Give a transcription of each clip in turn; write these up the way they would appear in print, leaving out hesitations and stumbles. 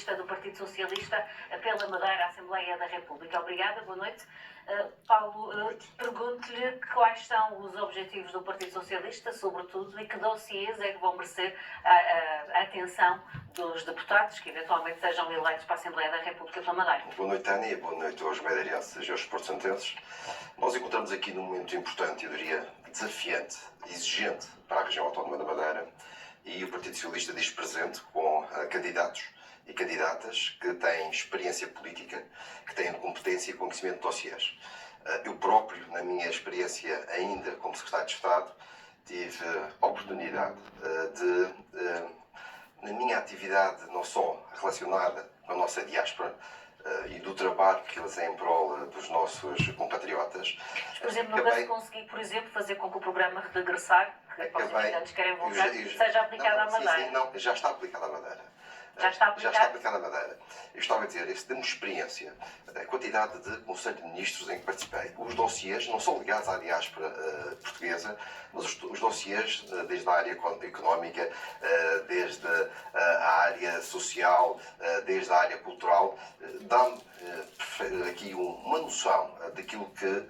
do Partido Socialista pela Madeira, Assembleia da República. Obrigada, boa noite. Paulo, pergunto-lhe quais são os objetivos do Partido Socialista, sobretudo, e que dossiês é que vão merecer a atenção dos deputados que eventualmente sejam eleitos para a Assembleia da República pela Madeira. Boa noite, Tânia, e boa noite aos madeirenses e aos porto-santenses. Nós encontramos aqui num momento importante, eu diria desafiante, exigente para a região autónoma da Madeira, e o Partido Socialista diz presente com candidatos e candidatas que têm experiência política, que têm competência e conhecimento de dossiês. Eu próprio, na minha experiência ainda como Secretário de Estado, tive a oportunidade na minha atividade não só relacionada com a nossa diáspora e do trabalho que eles em prol dos nossos compatriotas. Mas, por exemplo, nunca se conseguir, por exemplo, fazer com que o programa Regressar, que os imigrantes querem voltar, seja aplicado à Madeira. Sim, não, já está aplicado à Madeira. Já está aplicado à Madeira. Eu estava a dizer, se temos experiência, a quantidade de Conselho de Ministros em que participei, os dossiês não são ligados à diáspora portuguesa, mas os dossiês desde a área económica, desde a área social, desde a área cultural, dão-me aqui uma noção daquilo que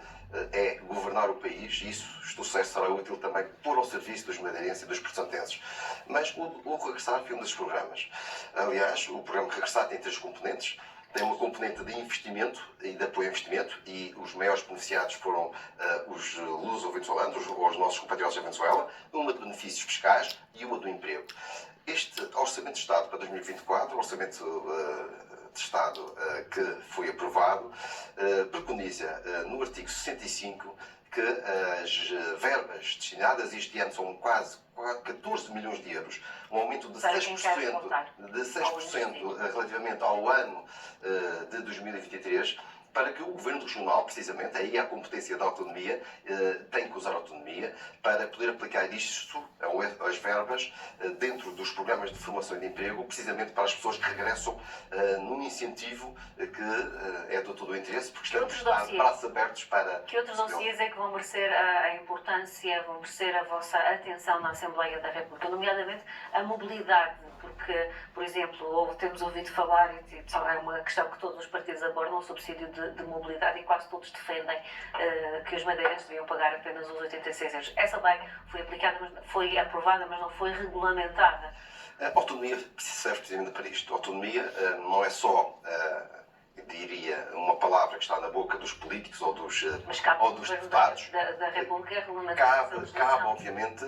é governar o país, e isso, estou certo, será útil também pôr ao serviço dos madeirenses e dos porto-santenses. Mas o Regressar foi um desses programas. Aliás, o programa Regressar tem 3 componentes. Tem uma componente de investimento e de apoio a investimento, e os maiores beneficiados foram os luso-venezuelanos, os nossos compatriotas da Venezuela, uma de benefícios fiscais e uma do emprego. Este Orçamento de Estado para 2024, o Orçamento de Estado que foi aprovado, preconiza no artigo 65 que as verbas destinadas este ano são quase 14 milhões de euros, um aumento de 6%, relativamente ao ano de 2023, para que o Governo Regional, precisamente, aí há a competência da autonomia, tem que usar a autonomia para poder aplicar isto, as verbas, dentro dos programas de formação e de emprego, precisamente para as pessoas que regressam num incentivo que é do todo o interesse, porque estamos de braços abertos para... Que outros dossiês é que vão merecer a importância, vão merecer a vossa atenção na Assembleia da República, nomeadamente a mobilidade? Porque, por exemplo, temos ouvido falar, e é uma questão que todos os partidos abordam, o subsídio de mobilidade, e quase todos defendem que os madeirenses deviam pagar apenas os 86 euros. Essa lei foi aplicada, foi aprovada, mas não foi regulamentada. A autonomia serve precisamente para isto. A autonomia não é só... diria, uma palavra que está na boca dos políticos ou dos deputados. Da República regulamentar. Cabe, obviamente,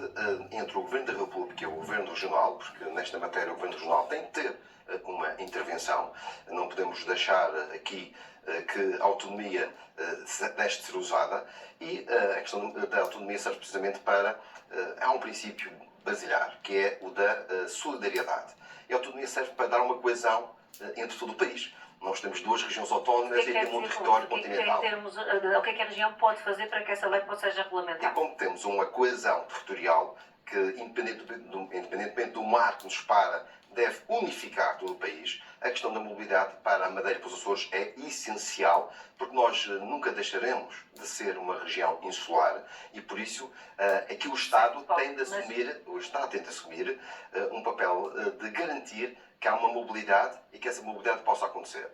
entre o Governo da República e o Governo Regional, porque nesta matéria o Governo Regional tem que ter uma intervenção. Não podemos deixar aqui que a autonomia deixe de ser usada, e a questão da autonomia serve precisamente para... há um princípio basilar, que é o da solidariedade. E a autonomia serve para dar uma coesão entre todo o país. Nós temos 2 regiões autónomas e temos um território continental. O que é que a região pode fazer para que essa lei seja regulamentada? E como temos uma coesão territorial que, independentemente do mar que nos separa, deve unificar todo o país, a questão da mobilidade para a Madeira e para os Açores é essencial, porque nós nunca deixaremos de ser uma região insular, e por isso aqui o Estado tem de assumir um papel de garantir que há uma mobilidade e que essa mobilidade possa acontecer.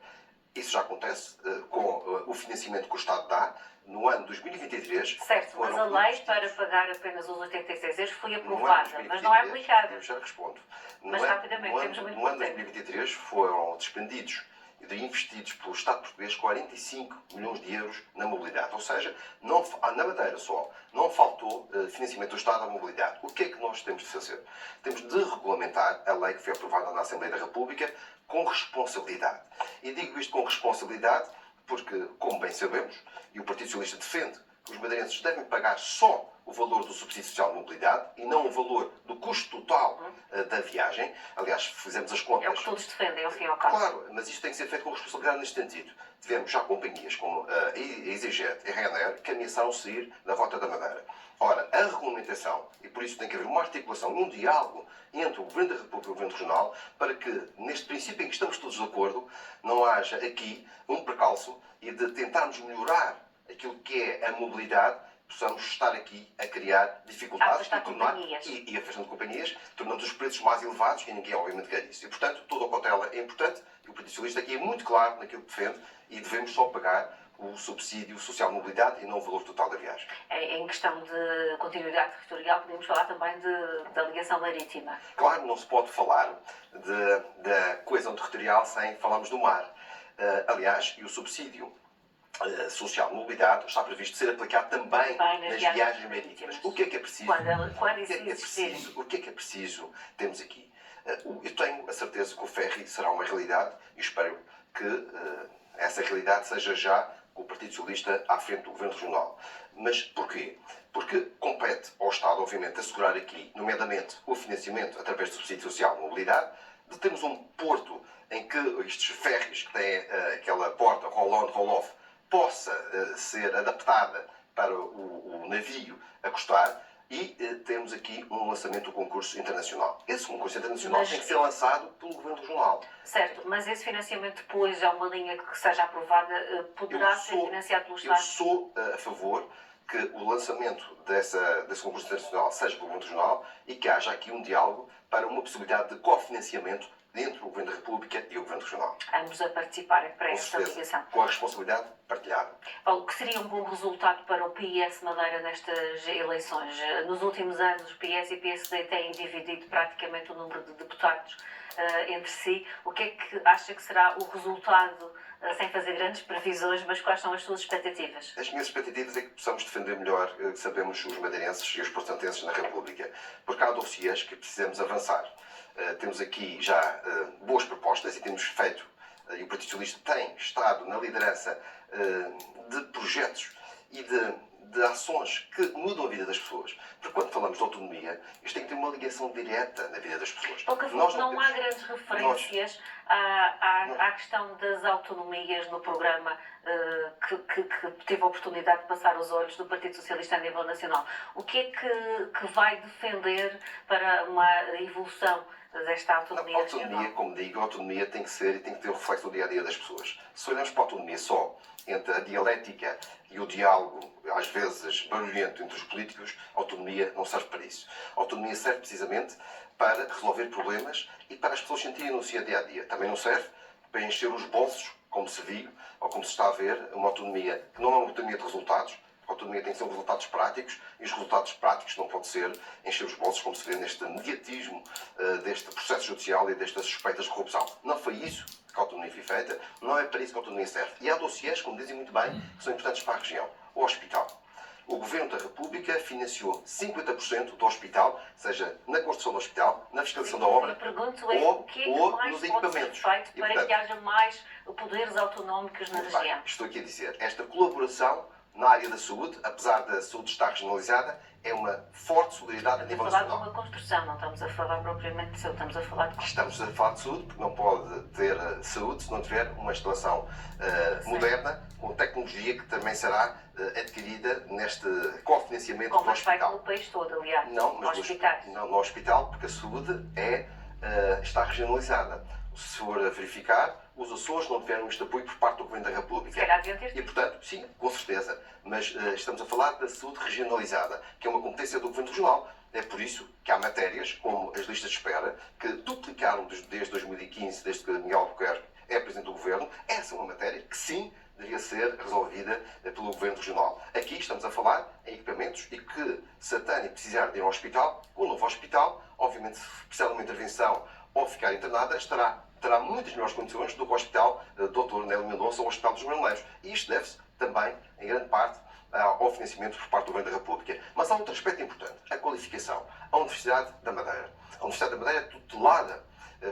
Isso já acontece com o financiamento que o Estado dá. No ano 2023... Certo, mas a lei para pagar apenas os 86 euros foi aprovada, mas não é aplicada. Eu já respondo. Mas rapidamente, temos muito tempo. No ano 2023 foram despendidos e investidos pelo Estado português 45 milhões de euros na mobilidade. Ou seja, na Madeira só, não faltou financiamento do Estado à mobilidade. O que é que nós temos de fazer? Temos de regulamentar a lei que foi aprovada na Assembleia da República com responsabilidade. E digo isto com responsabilidade porque, como bem sabemos, e o Partido Socialista defende, que os madeirenses devem pagar só o valor do subsídio social de mobilidade e não o valor do custo total da viagem. Aliás, fizemos as contas... É o que todos defendem, ao fim e ao cabo. Claro, mas isto tem que ser feito com responsabilidade neste sentido. Tivemos já companhias como a EasyJet e a Ryanair que ameaçaram sair da Rota da Madeira. Ora, a regulamentação, e por isso tem que haver uma articulação, um diálogo entre o Governo da República e o Governo Regional, para que, neste princípio em que estamos todos de acordo, não haja aqui um percalço e de tentarmos melhorar aquilo que é a mobilidade, possamos estar aqui a criar dificuldades e afastando companhias, tornando os preços mais elevados, e ninguém obviamente quer isso. E, portanto, toda a cautela é importante, Partido Socialista aqui é muito claro naquilo que defende e devemos só pagar o subsídio social de mobilidade e não o valor total da viagem. Em questão de continuidade territorial, podemos falar também da ligação marítima. Claro, não se pode falar da coesão territorial sem falarmos do mar. Aliás, e o subsídio social de mobilidade está previsto ser aplicado também nas viagens marítimas. O que é preciso? Quando isso existir. O que é preciso? Temos aqui. Eu tenho a certeza que o ferry será uma realidade e espero que essa realidade seja já com o Partido Socialista à frente do Governo Regional. Mas porquê? Porque compete ao Estado, obviamente, assegurar aqui, nomeadamente, o financiamento através do subsídio social de mobilidade, de termos um porto em que estes ferries que têm aquela porta roll-on, roll-off, possa ser adaptada para o navio acostar e temos aqui um lançamento do concurso internacional. Esse concurso internacional tem que ser lançado pelo Governo Regional. Certo, mas esse financiamento depois é uma linha que seja aprovada, poderá ser financiado pelo Estado? Eu sou a favor que o lançamento desse concurso internacional seja pelo Governo Regional e que haja aqui um diálogo para uma possibilidade de cofinanciamento entre o Governo da República e o Governo Regional. Ambos a participarem para esta ligação. Com a responsabilidade partilhada. O que seria um bom resultado para o PS Madeira nestas eleições? Nos últimos anos, o PS e o PSD têm dividido praticamente o número de deputados entre si. O que é que acha que será o resultado, sem fazer grandes previsões, mas quais são as suas expectativas? As minhas expectativas é que possamos defender melhor, que sabemos, os madeirenses e os portantenses na República. Porque há dossiês que precisamos avançar. Temos aqui já boas propostas e temos feito, e o Partido Socialista tem estado na liderança de projetos e de ações que mudam a vida das pessoas. Porque quando falamos de autonomia, isto tem que ter uma ligação direta na vida das pessoas. Não há grandes referências à questão das autonomias no programa que tive a oportunidade de passar os olhos do Partido Socialista a nível nacional. O que é que vai defender para uma evolução desta autonomia regional? Autonomia, como digo, a autonomia tem que ser e tem que ter o reflexo do dia-a-dia das pessoas. Se olhamos para a autonomia só entre a dialética e o diálogo, às vezes barulhento, entre os políticos, a autonomia não serve para isso. A autonomia serve precisamente para resolver problemas e para as pessoas sentirem no seu dia-a-dia. Também não serve para encher os bolsos, como se viu, ou como se está a ver, uma autonomia que não é uma autonomia de resultados. A autonomia tem que ser resultados práticos e os resultados práticos não podem ser encher os bolsos, como se vê neste mediatismo deste processo judicial e destas suspeitas de corrupção. Não foi isso que a autonomia foi feita, não é para isso que a autonomia serve. E há dossiês, como dizem muito bem, que são importantes para a região. O hospital. O Governo da República financiou 50% do hospital, seja na construção do hospital, na fiscalização da obra, ou nos equipamentos. Feito para que haja mais poderes autonómicos na região. Estou aqui a dizer, esta colaboração na área da saúde, apesar da saúde estar regionalizada, é uma forte solidariedade a nível nacional. Estamos a falar de uma construção, não estamos a falar propriamente de saúde, estamos a falar de construção. Estamos a falar de saúde, porque não pode ter saúde se não tiver uma instalação moderna, com tecnologia que também será adquirida neste cofinanciamento do hospital. Como é feito no país todo, aliás, no hospital, porque a saúde está regionalizada. Se for a verificar, os Açores não tiveram este apoio por parte do Governo da República. Se calhar deviam ter tido. E, portanto, sim, com certeza. Mas estamos a falar da saúde regionalizada, que é uma competência do Governo Regional. É por isso que há matérias, como as listas de espera, que duplicaram desde 2015, desde que Miguel Albuquerque é Presidente do Governo. Essa é uma matéria que, sim, deveria ser resolvida pelo Governo Regional. Aqui estamos a falar em equipamentos e que, se a Tânia precisar de ir ao hospital, o novo hospital, obviamente, se precisar de uma intervenção ou ficar internada, terá muitas melhores condições do que o Hospital Dr. Nélio Mendonça ou o Hospital dos Marmeleiros. E isto deve-se também, em grande parte, ao financiamento por parte do Governo da República. Mas há outro aspecto importante, a qualificação. A Universidade da Madeira. A Universidade da Madeira é tutelada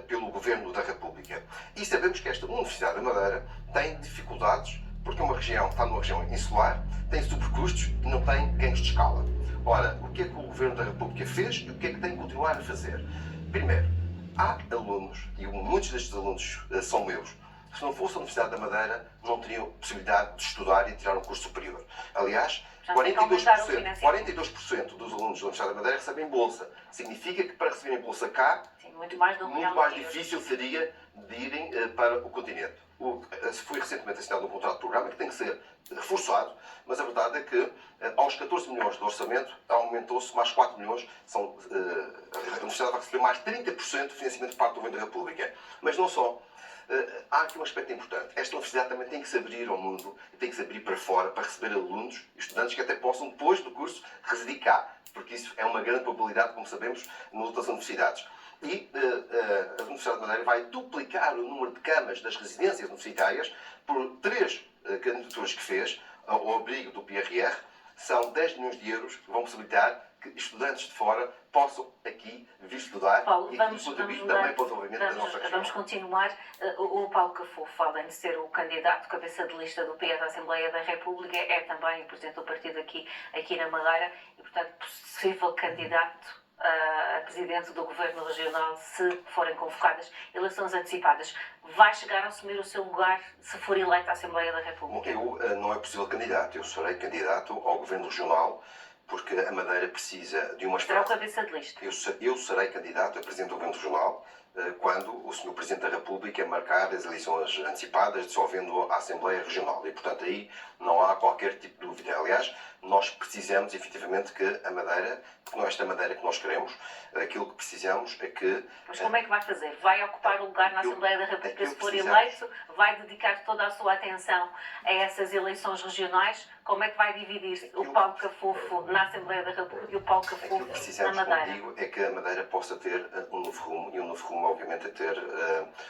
pelo Governo da República. E sabemos que esta Universidade da Madeira tem dificuldades, porque está numa região insular, tem sobrecustos e não tem ganhos de escala. Ora, o que é que o Governo da República fez e o que é que tem que continuar a fazer? Primeiro, há alunos, e muitos destes alunos são meus, se não fosse a Universidade da Madeira, não teriam possibilidade de estudar e tirar um curso superior. Aliás, 42% dos alunos da Universidade da Madeira recebem bolsa. Significa que para receberem bolsa cá, muito mais difícil seria de irem para o continente. Foi recentemente assinado um contrato de programa que tem que ser reforçado, mas a verdade é que aos 14 milhões de orçamento aumentou-se mais 4 milhões, a Universidade vai receber mais 30% de financiamento por parte do Governo da República. Mas não só. Há aqui um aspecto importante. Esta universidade também tem que se abrir ao mundo, tem que se abrir para fora, para receber alunos e estudantes que até possam, depois do curso, residir cá. Porque isso é uma grande probabilidade, como sabemos, nas outras universidades. E a Universidade de Madeira vai duplicar o número de camas das residências universitárias por 3 candidaturas que fez ao abrigo do PRR. São 10 milhões de euros que vão possibilitar que estudantes de fora possam aqui vir estudar Paulo, e vamos contribuir mudar, também para o desenvolvimento da nossa região. vamos continuar. O Paulo Cafofo, além de ser o candidato, cabeça de lista do PS à Assembleia da República, é também o presidente do partido aqui na Madeira e, portanto, possível candidato a presidente do Governo Regional se forem convocadas eleições antecipadas. Vai chegar a assumir o seu lugar se for eleito à Assembleia da República? Eu não é possível candidato. Eu serei candidato ao Governo Regional porque a Madeira precisa de uma... Será o cabeça de lista? Eu serei candidato a presidente do Governo Regional quando o Sr. Presidente da República marcar as eleições antecipadas, dissolvendo a Assembleia Regional. E, portanto, aí não há qualquer tipo de dúvida. Aliás, nós precisamos, efetivamente, que a Madeira, porque não é esta Madeira que nós queremos, aquilo que precisamos é que... Mas como é que vai fazer? Vai ocupar o lugar na Assembleia da República se for eleito? Vai dedicar toda a sua atenção a essas eleições regionais? Como é que vai dividir o Paulo Cafofo na Assembleia da República e o Paulo Cafofo Aquilo que precisamos, na Madeira? como digo, é que a Madeira possa ter um novo rumo, e um novo rumo, obviamente, é ter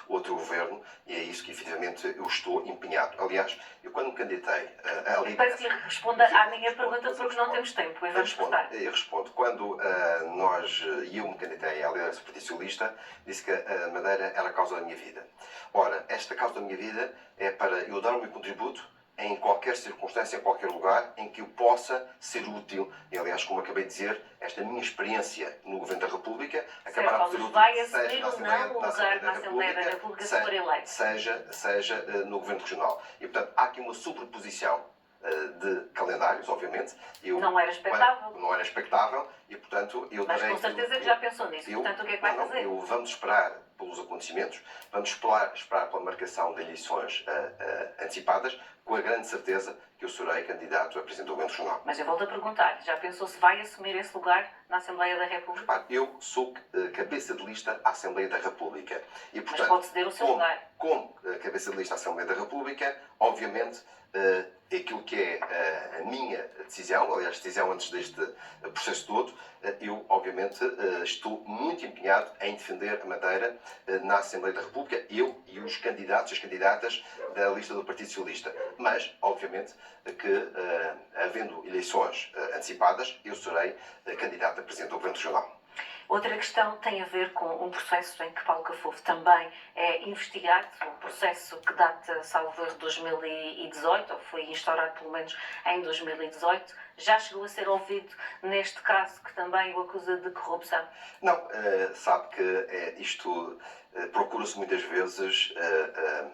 outro governo, e é isso que, efetivamente, eu estou empenhado. Aliás, eu quando me candidatei à liderança... Peço que responda à minha pergunta porque não temos tempo e vamos cortar. Eu respondo. Quando eu me candidatei à liderança do Partido Socialista, disse que a Madeira era a causa da minha vida. Ora, esta causa da minha vida é para eu dar o meu contributo em qualquer circunstância, em qualquer lugar, em que eu possa ser útil. E, aliás, como acabei de dizer, esta minha experiência no Governo da República acabará por ser útil, vai assumir ou não o lugar na Assembleia da República se for eleito. Seja no Governo Regional. E, portanto, há aqui uma sobreposição de calendários, obviamente. Não era expectável. Não era expectável e, portanto, eu Mas com certeza que já pensou nisso. Portanto, o que é que vai fazer? Vamos esperar pelos acontecimentos, vamos esperar pela marcação de eleições antecipadas, com a grande certeza que eu serei candidato a presidente do Governo Regional. Mas eu volto a perguntar, já pensou se vai assumir esse lugar na Assembleia da República? Repare, eu sou cabeça de lista à Assembleia da República. E, portanto, mas pode ceder o seu lugar. Como cabeça de lista à Assembleia da República, obviamente, aquilo que é a minha decisão, aliás, decisão antes deste processo todo, eu, obviamente, estou muito empenhado em defender a Madeira na Assembleia da República, eu e os candidatos e as candidatas da lista do Partido Socialista. Mas, obviamente, que, havendo eleições antecipadas, eu serei candidato a presidente do Governo Regional. Outra questão tem a ver com um processo em que Paulo Cafofo também é investigado, um processo que data, salvo erro, de 2018, ou foi instaurado pelo menos em 2018. Já chegou a ser ouvido neste caso que também o acusa de corrupção? Não, sabe que isto procura-se muitas vezes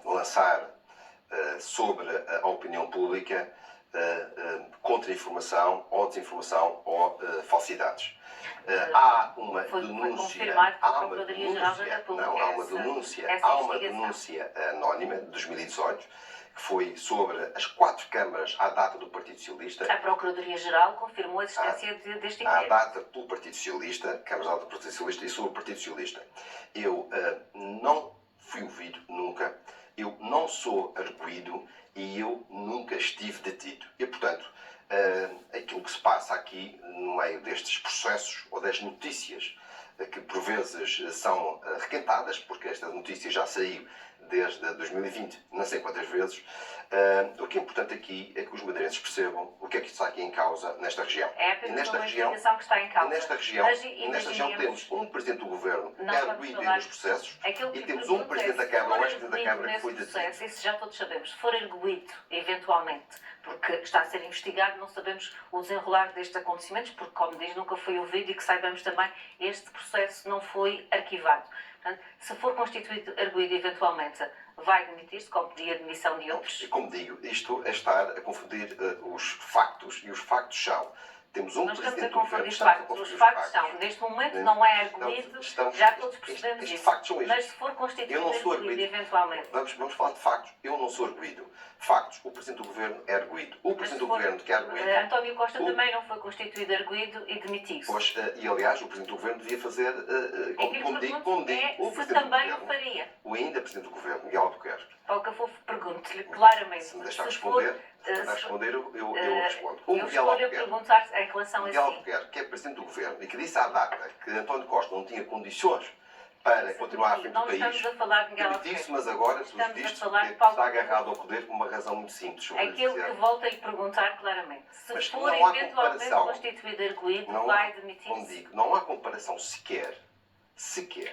lançar sobre a opinião pública contra-informação ou desinformação ou falsidades. Há uma denúncia, há uma denúncia anónima de 2018 que foi sobre as 4 câmaras à data do Partido Socialista. A Procuradoria-Geral confirmou a existência deste inquérito. À data pelo Partido Socialista, câmaras à data do Partido Socialista e sobre o Partido Socialista. Eu não fui ouvido nunca, eu não sou arguido e eu nunca estive detido. E, portanto, aquilo que se passa aqui no meio destes processos ou das notícias que por vezes são requentadas, porque esta notícia já saiu desde 2020, não sei quantas vezes, o que é importante aqui é que os madeirenses percebam o que é que está aqui em causa nesta região. É apenas uma investigação que está em causa. Nesta região temos um Presidente do Governo arguido nos processos e temos um Presidente da Câmara, um ex-Presidente da Câmara que foi detido. Isso já todos sabemos. Se for arguido, eventualmente, porque está a ser investigado, não sabemos o desenrolar destes acontecimentos, porque, como diz, nunca foi ouvido e que saibamos também, este processo não foi arquivado. Portanto, se for constituído arguido eventualmente, vai demitir-se, como pedir a demissão de outros? E como digo, isto é estar a confundir os factos, e os factos são Temos um Nós estamos a presidente do governo. confundir Estamos a factos. confundir Os os factos factos. são, neste momento não é arguído, já todos percebemos Estes isso. factos são Mas estes. se for Eu constituído não sou arguído, arguído. eventualmente. Vamos falar de factos. Eu não sou arguído. Factos. O Presidente do Governo é arguído. O Mas Presidente se do for, Governo que é arguído. António Costa também não foi constituído arguído e demitiu-se. Pois, e aliás, o Presidente do Governo devia fazer, Aquilo que como pergunto digo, é o se Presidente do também o Governo, faria. o ainda Presidente do Governo, Miguel Albuquerque. Paulo Cafofo, pergunto-lhe claramente. Se me deixar se responder, for, eu respondo. O eu Miguel escolho a Albuquerque, perguntar em relação a Miguel si. Albuquerque, que é Presidente do Governo e que disse à data que António Costa não tinha condições para continuar à frente do Não país, estamos a falar de Miguel demitiu-se, Albuquerque. mas agora, pelos Estamos a vistos, falar de Paulo está agarrado ao poder por uma razão muito simples. eu vou lhe Aquilo dizer. que volto a lhe perguntar claramente. Se Mas for não há eventualmente comparação. constituído arguído, Não há, vai como demitir-se. digo, não há comparação sequer.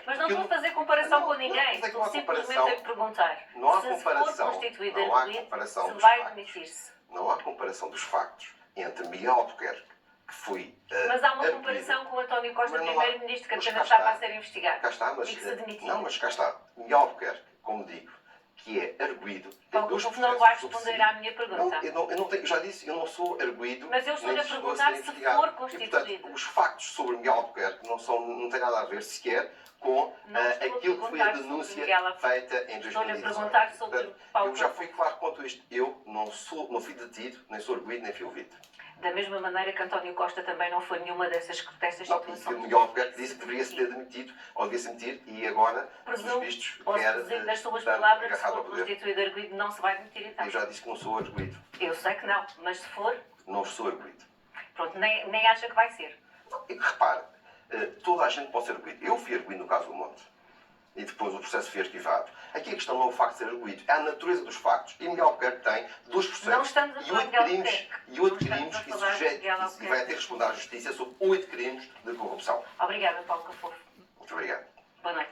Mas não Porque estou a fazer comparação Não, com não, ninguém. mas é que Estou não há simplesmente comparação. a lhe perguntar. Não há se comparação. for constituído Não há arguído, comparação se dos vai factos. demitir-se. Não há comparação dos factos entre Miguel Albuquerque, que foi Mas há uma arguido. comparação com o António Costa, Mas não há- primeiro-ministro, que mas apenas cá estava a está. ser investigado. Cá está, mas... E que se demitiu. Não, mas cá está. Miguel Albuquerque, como digo, que é arguido, tem Paulo dois Cafofo não processos vai sobre responder si. à minha pergunta. Eu não tenho, já disse, eu não sou arguido. Mas eu estou-lhe nem a estou perguntar ser se investigado. for E, constituído. portanto, os factos sobre Miguel Albuquerque não têm nada a ver sequer com Não estou a aquilo que foi a perguntar sobre denúncia Miguel Albuquerque. feita em 2018. Estou-lhe a perguntar sobre Portanto, Paulo eu já Cafofo. fui claro quanto a isto. Eu não fui detido, nem sou arguido, nem fui ouvido. Da mesma maneira que António Costa também não foi nenhuma dessas Não, e situações. o Miguel Albuquerque disse que deveria se ter demitido, ou devia se demitir, e agora, pelos Presumo, vistos, posso quer dizer das suas estar palavras, se agarrado for ao poder. constituído arguído, não se vai demitir então. Eu já disse que não sou arguído. Eu sei que não, mas se for, Não sou arguído. pronto, nem acha que vai ser. E repare, toda a gente pode ser arguído. Eu fui arguído no caso do Monte. E depois o processo foi arquivado. Aqui a questão não é o facto de ser arguído, é a natureza dos factos. E Miguel Albuquerque tem 2 processos Não estamos a e falar 8 de Miguel crimes, Albuquerque. e 8 Não estamos crimes a e, falar de sujeito, Miguel e vai Albuquerque. ter que responder à justiça sobre 8 crimes de corrupção. Obrigada, Paulo Cafofo. Muito obrigado. Boa noite.